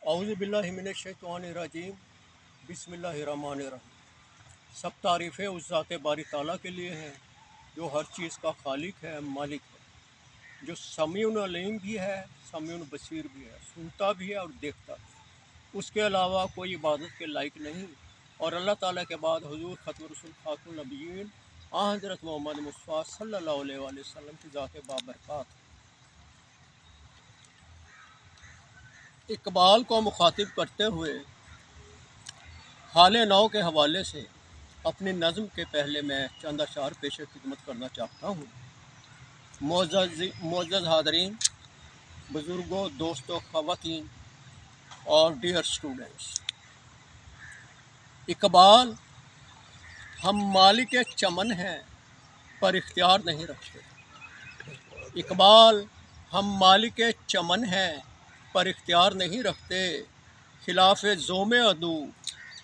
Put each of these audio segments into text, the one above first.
औज़ु बिल्लाहि मिनश शैतानिर रजीम बिस्मिल्लाहिर्रहमानिर्रहीम। सब तारीफ़ें उस ज़ात बारी ताला के लिए हैं जो हर चीज़ का खालिक है, मालिक है, जो समीउन अलीम भी है, समीउन बसीर भी है, सुनता भी है और देखता भी है। उसके अलावा कोई इबादत के लायक नहीं। और अल्लाह ताला के बाद हुजूर खत्म रसूल खातमुन नबिय्यीन हज़रत मोहम्मद मुस्तफ़ा सल्लल्लाहु अलैहि वसल्लम की ज़ात बाबरकत। इकबाल को मुखातिब करते हुए हाल नौ के हवाले से अपनी नज़म के पहले मैं चंद अशार पेश खिदमत करना चाहता हूँ। मोअज़्ज़ज़ हाज़रीन, बुज़ुर्गों, दोस्तों, ख़वातीन और डियर स्टूडेंट्स, इकबाल हम मालिक चमन हैं पर इख्तियार नहीं रखते। इकबाल हम मालिक चमन हैं पर इख्तियार नहीं रखते। खिलाफ ज़ोमे अदू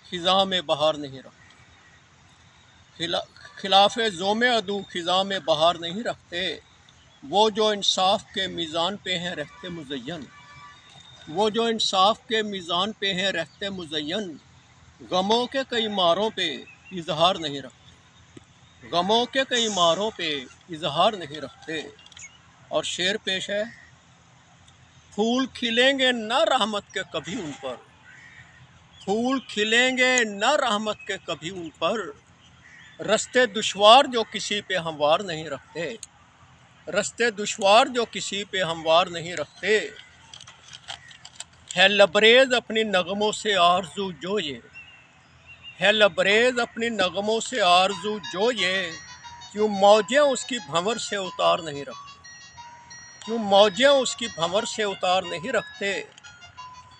खिज़ा में बहार नहीं रखते। खिलाफ ज़ोमे अदू खिज़ा में बहार नहीं रखते। वो जो इंसाफ के मीज़ान पे हैं रहते मुज़य्यन, वो जो इंसाफ के मीज़ान पे हैं रहते मुज़य्यन, गमों के कई मारों पे इजहार नहीं रखते। गमों के कई मारों पे इजहार नहीं रखते। और शेर पेश है। फूल खिलेंगे न रहमत के कभी उन पर, फूल खिलेंगे न रहमत के कभी उन पर, रस्ते दुश्वार जो किसी पे हमवार नहीं रखते। रस्ते दुश्वार जो किसी पे हमवार नहीं रखते। है लबरेज अपनी नगमों से आरज़ू जो ये, है लबरेज अपनी नगमों से आरज़ू जो ये, क्यों मौजें उसकी भंवर से उतार नहीं रखते। क्यों मौजें उसकी भंवर से उतार नहीं रखते।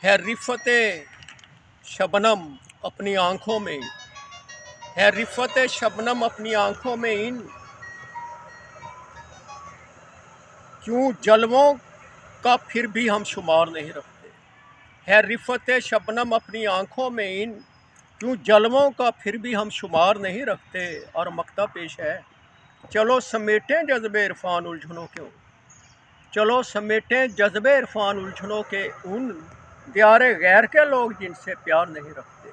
है रिफ़ते शबनम अपनी आँखों में, है रिफ़ते शबनम अपनी आँखों में इन, क्यों जलवों का फिर भी हम शुमार नहीं रखते। है रिफ़ते शबनम अपनी आँखों में इन, क्यों जलवों का फिर भी हम शुमार नहीं रखते। और मक्ता पेश है। चलो समेटें जज्बे इरफान उलझनों के, चलो समेटें जज्बे इरफान उलझनों के उन, दियारे गैर के लोग जिनसे प्यार नहीं रखते।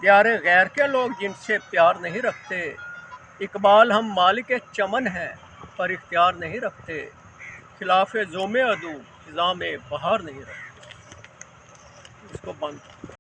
दियारे गैर के लोग जिनसे प्यार नहीं रखते। इकबाल हम मालिक चमन हैं पर इख्तियार नहीं रखते। खिलाफ ज़ोमे अदू खिज़ा में बहार नहीं रखते। इसको बंद